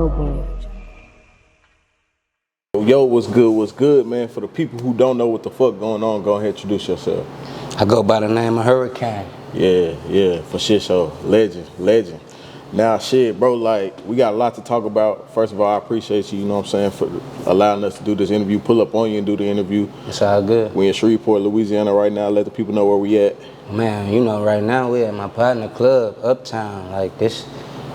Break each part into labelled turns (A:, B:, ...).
A: Global.
B: Yo, what's good, man? For the people who don't know what the fuck going on, go ahead and introduce yourself.
C: I go by the name of Hurricane.
B: Yeah, for shit show. Legend. Now, shit, bro, like, we got a lot to talk about. First of all, I appreciate you, you know what I'm saying, for allowing us to do this interview. Pull up on you and do the interview.
C: It's all good.
B: We in Shreveport, Louisiana right now. Let the people know where we at.
C: Man, you know, right now we at my partner club, Uptown. Like, this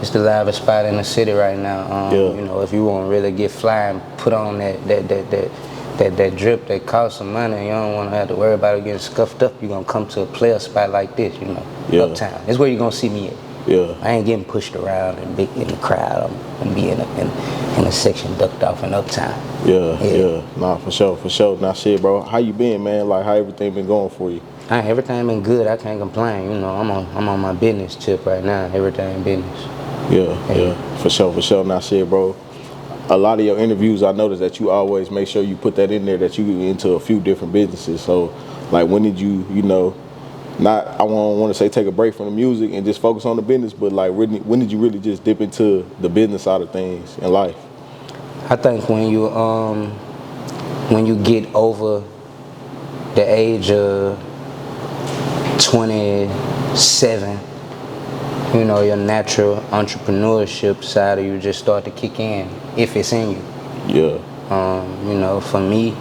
C: is the livest spot in the city right now. You know, if you want to really get fly and put on that drip that costs some money, you don't want to have to worry about it getting scuffed up. You're going to come to a player spot like this, you know, Uptown. It's where you're going to see me at.
B: Yeah.
C: I ain't getting pushed around and big in the crowd. I'm gonna be in a section ducked off in Uptown.
B: Yeah. Nah, for sure. Now, shit, bro, how you been, man? Like, how everything been going for you?
C: Everything been good. I can't complain. You know, I'm on my business tip right now. Everything business.
B: Yeah. For sure. Now, shit, bro, a lot of your interviews, I noticed that you always make sure you put that in there that you into a few different businesses. So, like, when did you know? Not, I want to say take a break from the music and just focus on the business, but like, when did you really just dip into the business side of things in life?
C: I think when you get over the age of 27, you know, your natural entrepreneurship side of you just start to kick in, if it's in you.
B: Yeah.
C: You know, for me,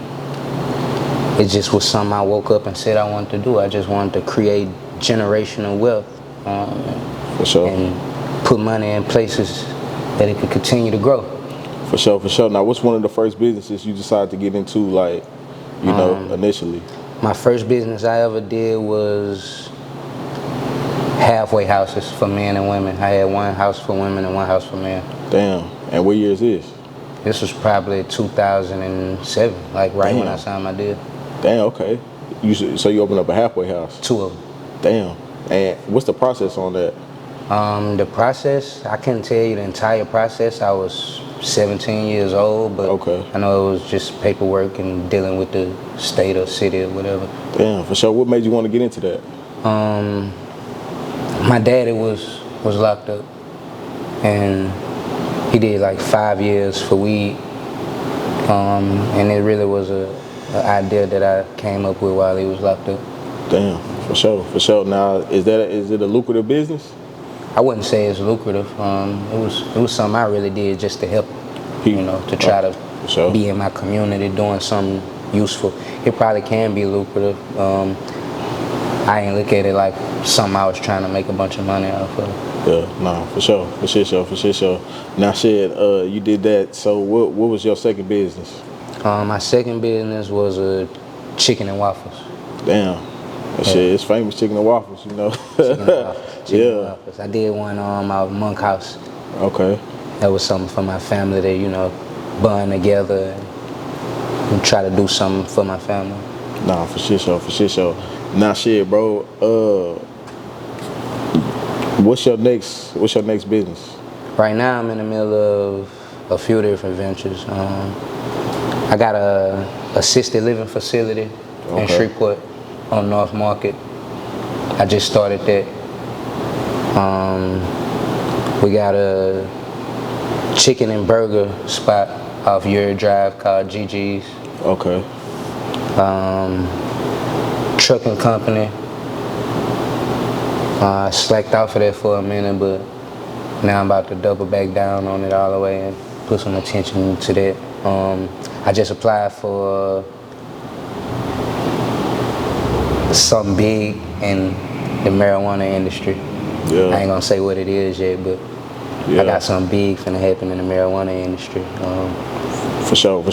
C: it just was something I woke up and said I wanted to do. I just wanted to create generational wealth.
B: For sure.
C: And put money in places that it could continue to grow.
B: For sure. Now, what's one of the first businesses you decided to get into, like, you know, initially? My
C: first business I ever did was halfway houses for men and women. I had one house for women and one house for men.
B: Damn. And what year is this?
C: This was probably 2007, like right when I signed my deal.
B: Damn, okay. So you opened up a halfway house? 2 of them. Damn. And what's the process on that?
C: The process, I couldn't tell you the entire process. I was 17 years old, but I know it was just paperwork and dealing with the state or city or whatever.
B: Damn, for sure. What made you want to get into that?
C: My daddy was locked up, and he did like 5 years for weed, and it really was an idea that I came up with while he was locked up.
B: Damn, for sure. Now, is it a lucrative business?
C: I wouldn't say it's lucrative. It was something I really did just to help, you know, to try to be in my community doing something useful. It probably can be lucrative. I ain't look at it like something I was trying to make a bunch of money off of.
B: Yeah, no, for sure. Now, shit, you did that. So, what was your second business?
C: My second business was a chicken and waffles.
B: Damn, shit, it's famous chicken and waffles, you know.
C: Chicken and waffles. I did one out of Monk House.
B: Okay.
C: That was something for my family to, you know, bond together and try to do something for my family.
B: Nah, for sure. Now, shit, bro. What's your next business?
C: Right now, I'm in the middle of a few different ventures. I got a assisted living facility in Shreveport on North Market. I just started that. We got a chicken and burger spot off Uri Drive called GG's.
B: Okay.
C: Trucking company. I slacked off of that for a minute, but now I'm about to double back down on it all the way and put some attention to that. I just applied for something big in the marijuana industry.
B: Yeah.
C: I ain't gonna say what it is yet, but I got something big finna happen in the marijuana industry.
B: For sure.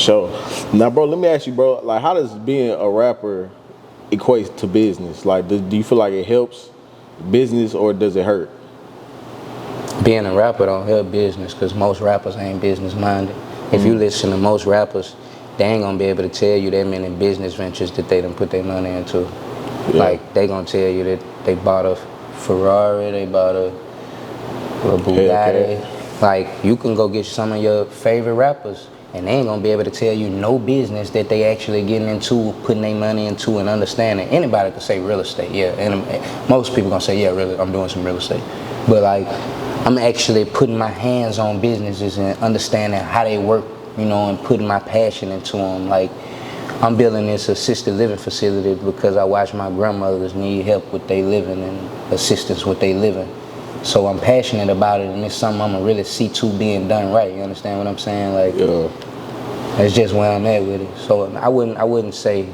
B: Now, bro, let me ask you, bro, like, how does being a rapper equate to business? Like, do you feel like it helps business or does it hurt?
C: Being a rapper don't help business because most rappers ain't business minded. If you listen to most rappers, they ain't gonna be able to tell you that many business ventures that they done put their money into.
B: Yeah.
C: Like, they gonna tell you that they bought a Ferrari, they bought a Bugatti. Like, you can go get some of your favorite rappers and they ain't gonna be able to tell you no business that they actually getting into, putting their money into and understanding. Anybody could say real estate, yeah. And most people gonna say, yeah, really, I'm doing some real estate. But like, I'm actually putting my hands on businesses and understanding how they work, you know, and putting my passion into them. Like, I'm building this assisted living facility because I watch my grandmothers need help with their living and assistance with their living. So I'm passionate about it, and it's something I'm gonna really see to being done right. You understand what I'm saying? Like, that's just where I'm at with it. So I wouldn't say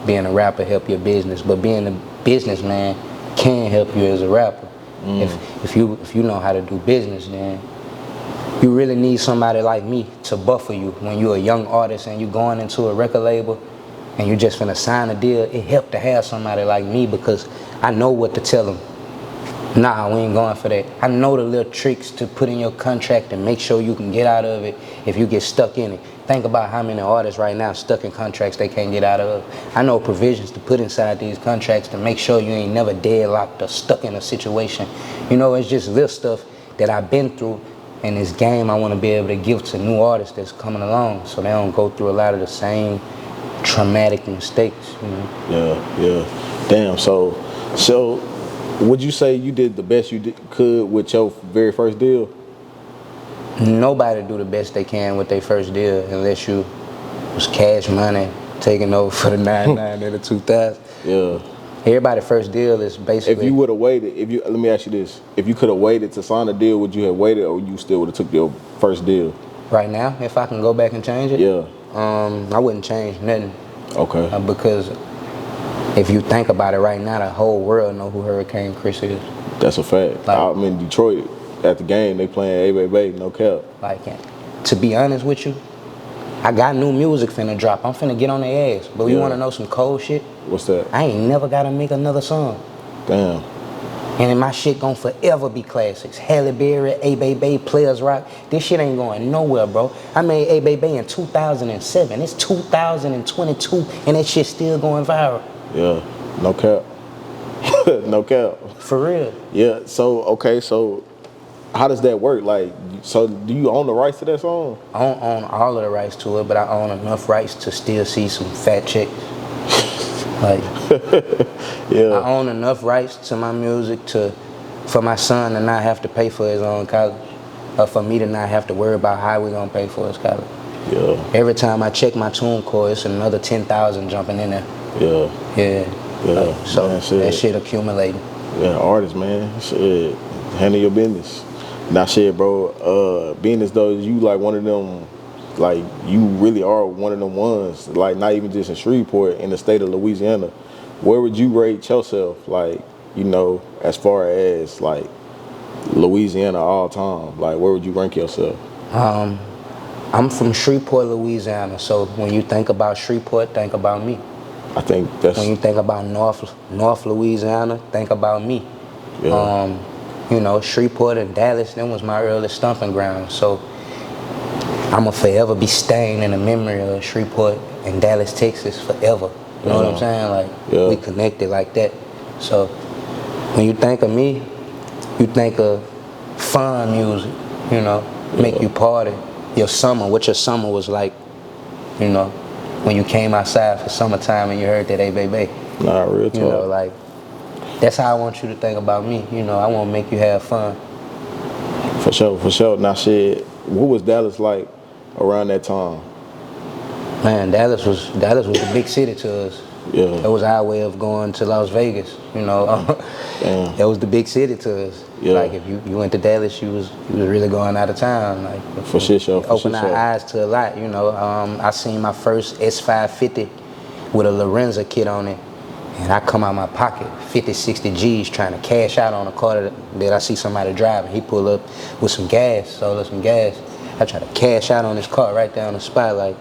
C: being a rapper help your business, but being a businessman can help you as a rapper. If you know how to do business, then you really need somebody like me to buffer you when you're a young artist and you're going into a record label and you just finna sign a deal. It helped to have somebody like me because I know what to tell them. Nah, we ain't going for that. I know the little tricks to put in your contract and make sure you can get out of it if you get stuck in it. Think about how many artists right now stuck in contracts they can't get out of. I know provisions to put inside these contracts to make sure you ain't never deadlocked or stuck in a situation. You know, it's just little stuff that I've been through in this game I want to be able to give to new artists that's coming along so they don't go through a lot of the same traumatic mistakes, you know?
B: Yeah. Damn, so would you say you did the best you could with your very first deal?
C: Nobody do the best they can with their first deal unless you was Cash Money taking over for the 99 and the 2000.
B: Yeah.
C: Everybody's first deal is basically.
B: If you would have waited, let me ask you this: if you could have waited to sign a deal, would you have waited, or you still would have took your first deal?
C: Right now, if I can go back and change it,
B: yeah,
C: I wouldn't change nothing.
B: Okay.
C: Because if you think about it, right now the whole world know who Hurricane Chris is.
B: That's a fact. Like, I'm in Detroit at the game. They playing A Bay, no cap.
C: Like, to be honest with you, I got new music finna drop. I'm finna get on their ass. But you wanna know some cold shit?
B: What's that?
C: I ain't never gotta make another song.
B: Damn.
C: And then my shit gon' forever be classics. Halle Berry, A Bay, Players Rock. This shit ain't going nowhere, bro. I made A Bay in 2007. It's 2022, and that shit still going viral.
B: Yeah, no cap. No cap.
C: For real.
B: Yeah. So okay. So how does that work? Like, so do you own the rights to that song?
C: I don't own all of the rights to it, but I own enough rights to still see some fat chicks. Like,
B: yeah.
C: I own enough rights to my music for my son to not have to pay for his own college, or for me to not have to worry about how we gonna pay for his college.
B: Yeah.
C: Every time I check my TuneCore, it's another 10,000 jumping in there.
B: Yeah.
C: Yeah.
B: Yeah.
C: So
B: man,
C: that shit accumulating.
B: Yeah, artists, man. Shit. Handle your business. Now, shit, bro. Being as though you like one of them, like you really are one of them ones. Like, not even just in Shreveport, in the state of Louisiana. Where would you rate yourself? Like, you know, as far as like Louisiana all time. Like, where would you rank yourself?
C: I'm from Shreveport, Louisiana. So when you think about Shreveport, think about me.
B: I think that's.
C: When you think about North Louisiana, think about me.
B: Yeah.
C: You know, Shreveport and Dallas, them was my early stomping ground. So I'ma forever be staying in the memory of Shreveport and Dallas, Texas forever. You know what I'm saying? Like, we connected like that. So when you think of me, you think of fun music, you know, make you party. Your summer, what your summer was like, you know, when you came outside for summertime and you heard that A Bay.
B: Nah, real talk.
C: You know, like, that's how I want you to think about me. You know, I want to make you have fun.
B: For sure. Now, shit, what was Dallas like around that time?
C: Man, Dallas was the big city to us.
B: Yeah.
C: It was our way of going to Las Vegas, you know.
B: Damn.
C: That was the big city to us.
B: Yeah.
C: Like, if you went to Dallas, you was really going out of town. Like,
B: for sure.
C: Opened our eyes to a lot, you know. I seen my first S550 with a Lorenza kit on it. And I come out my pocket, 50, 60 G's trying to cash out on a car that I see somebody driving. He pull up with some gas, sold us some gas. I try to cash out on this car right there on the spot. Like,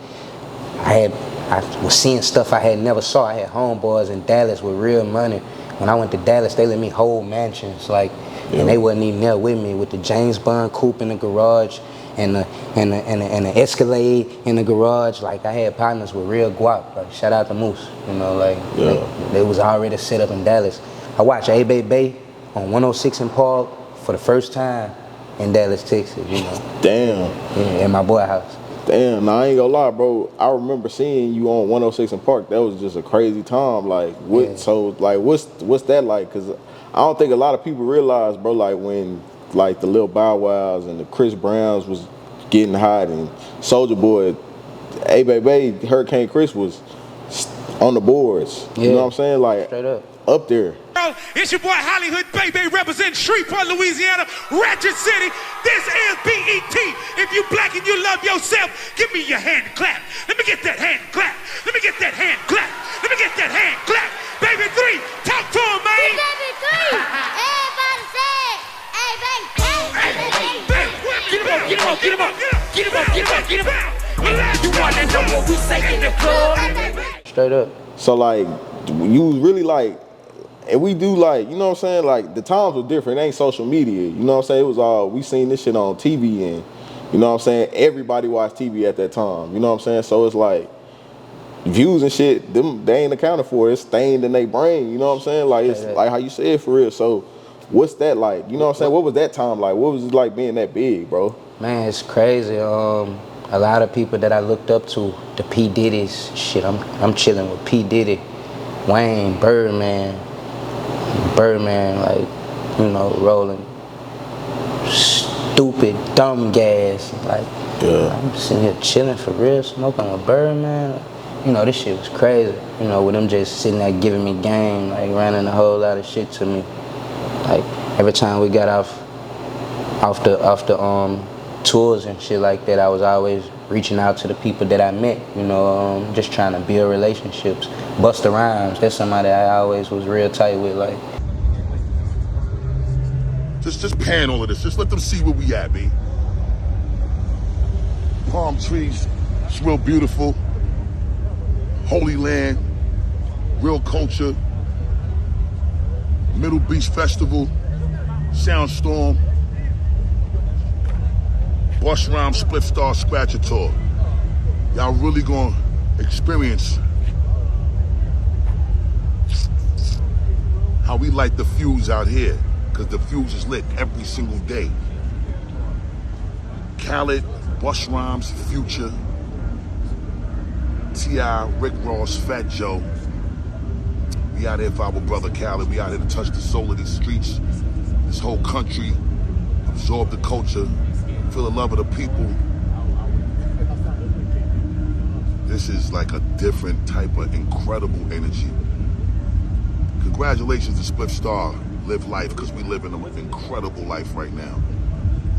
C: I was seeing stuff I had never saw. I had homeboys in Dallas with real money. When I went to Dallas, they let me hold mansions, like, and they wasn't even there with me, with the James Bond coupe in the garage and the Escalade in the garage. Like, I had partners with real guap. Like, shout out to Moose, you know, like, they was already set up in Dallas. I watched A Bay on 106 in Park for the first time in Dallas, Texas, you know.
B: Damn.
C: Yeah, in my boy house.
B: Damn, now I ain't gonna lie, bro. I remember seeing you on 106 in Park. That was just a crazy time. Like, what? Yeah. So, like, what's that like? Cause I don't think a lot of people realize, bro. Like, when like the Lil Bow Wows and the Chris Browns was getting hot, and Soulja Boy, hey baby, Hurricane Chris was on the boards.
C: Yeah.
B: You know what I'm saying? Like
C: straight
B: up there.
A: It's your boy Hollywood Baby representing Shreveport, Louisiana, Ratchet City. This is BET. If you black and you love yourself, give me your hand clap. Let me get that hand clap. Let me get that hand clap. Let me get that hand clap. Baby 3, talk to him, man.
D: Baby 3, everybody say it. Hey, baby, hey, baby.
A: Get him up, get him up, get him up. Get him up, get him up, get him up. You wanna know what we say in the club?
C: Straight up.
B: So like, you was really like, and we do like, you know what I'm saying? Like the times were different. It ain't social media. You know what I'm saying? It was all, we seen this shit on TV, and you know what I'm saying? Everybody watched TV at that time. You know what I'm saying? So it's like views and shit, they ain't accounted for. It's stained in their brain. You know what I'm saying? Like it's like how you said for real. So what's that like? You know what I'm saying? What was that time like? What was it like being that big, bro?
C: Man, it's crazy. A lot of people that I looked up to, the P. Diddy's, shit, I'm chilling with P. Diddy, Wayne, Birdman, like, you know, rolling stupid, dumb gas. Like, I'm sitting here chilling for real, smoking with Birdman. You know, this shit was crazy. You know, with them just sitting there giving me game, like running a whole lot of shit to me. Like, every time we got off the tours and shit like that, I was always reaching out to the people that I met, you know, just trying to build relationships. Busta Rhymes, that's somebody I always was real tight with, like.
E: Just pan all of this. Just let them see where we at, B. Palm trees, it's real beautiful. Holy land, real culture. Middle Beach Festival, Soundstorm, Busta Rhymes Split Star Scratcher Tour. Y'all really gonna experience how we light the fuse out here, because the fuse is lit every single day. Khaled, Busta Rhymes, Future, T.I., Rick Ross, Fat Joe. We out here for our brother Khaled. We out here to touch the soul of these streets, this whole country, absorb the culture, feel the love of the people. This is like a different type of incredible energy. Congratulations to Split Star. Live life, because we live in an incredible life right now.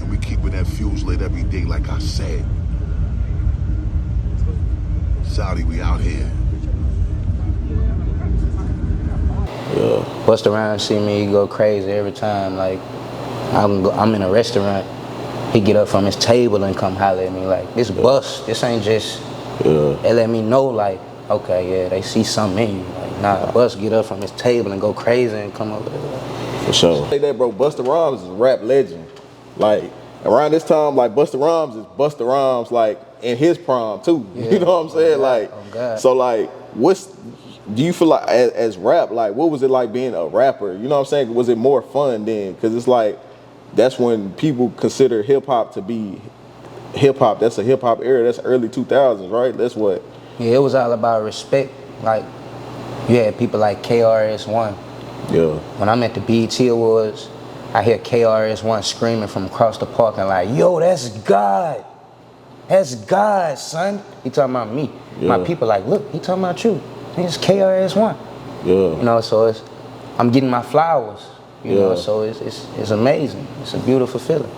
E: And we keeping that fuse lit every day, like I said. Saudi, we out here.
C: Yeah. Busta Rhymes see me go crazy every time. Like, I'm in a restaurant, he get up from his table and come holler at me like, this Bust, this ain't just, they let me know like, okay, yeah, they see something in you. Like, nah, Bust get up from his table and go crazy and come over there.
B: For sure. Say that, bro, Busta Rhymes is a rap legend. Like, around this time, like, Busta Rhymes is Busta Rhymes, like, in his prime, too.
C: Yeah.
B: You know what I'm saying? Like, so, like, do you feel like, as rap, like, what was it like being a rapper? You know what I'm saying? Was it more fun then? Because it's like, that's when people consider hip-hop to be hip-hop. That's a hip-hop era. That's early 2000s, right? That's what?
C: Yeah, it was all about respect. Like, you had people like KRS1.
B: Yeah.
C: When I'm at the BET Awards, I hear KRS1 screaming from across the park and like, yo, that's God. That's God, son. He talking about me.
B: Yeah.
C: My people like, look, he talking about you. It's KRS1.
B: Yeah.
C: You know, so I'm getting my flowers. You know, so it's amazing. It's a beautiful feeling.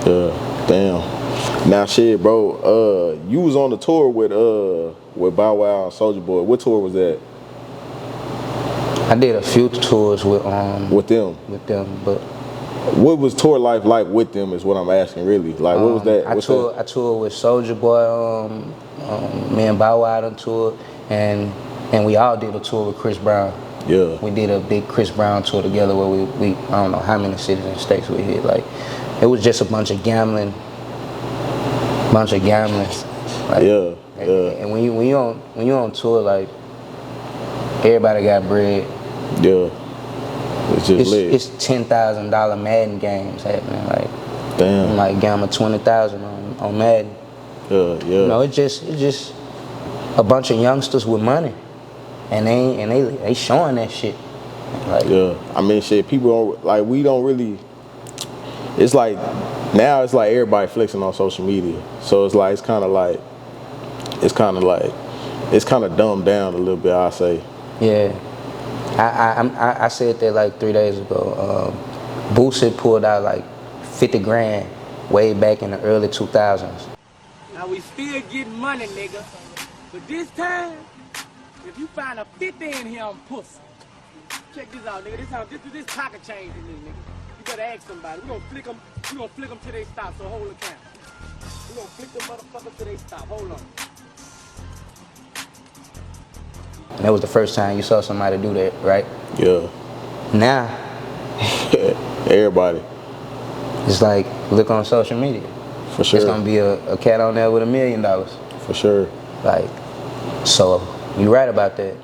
B: Yeah, damn. Now shit, bro, you was on the tour with Bow Wow and Soulja Boy. What tour was that?
C: I did a few tours with
B: them.
C: But
B: what was tour life like with them is what I'm asking really. Like what was that?
C: I toured with Soulja Boy, me and Bow Wow on tour, and we all did a tour with Chris Brown.
B: Yeah. We
C: did a big Chris Brown tour together where we I don't know how many cities and states we hit. Like, it was just a bunch of gambling. Like,
B: yeah.
C: And when you on tour, like, everybody got bread.
B: Yeah. It's just lit.
C: It's $10,000 Madden games happening. Like,
B: damn.
C: I'm like gamble 20,000 on Madden.
B: Yeah.
C: You know, it's just a bunch of youngsters with money. And they showing that shit. Like,
B: yeah, I mean, shit, people don't, like, we don't really, it's like now it's like everybody flexing on social media. So it's like it's kind of dumbed down a little bit, I say.
C: Yeah. I said that like 3 days ago. Boosie pulled out like 50 grand way back in the early 2000s.
F: Now we still getting money, nigga. But this time, if you find a 50 in here, I'm pussy. Check this out, nigga. This pocket change in this, nigga. You better ask somebody. We gonna flick them till they stop, so hold the count. We gonna flick them motherfuckers till they stop. Hold on.
C: And that was the first time you saw somebody do that, right?
B: Yeah.
C: Now,
B: Everybody.
C: it's like, look on social media.
B: For sure.
C: It's gonna be a cat on there with $1 million.
B: For sure.
C: Like, so you're right about that.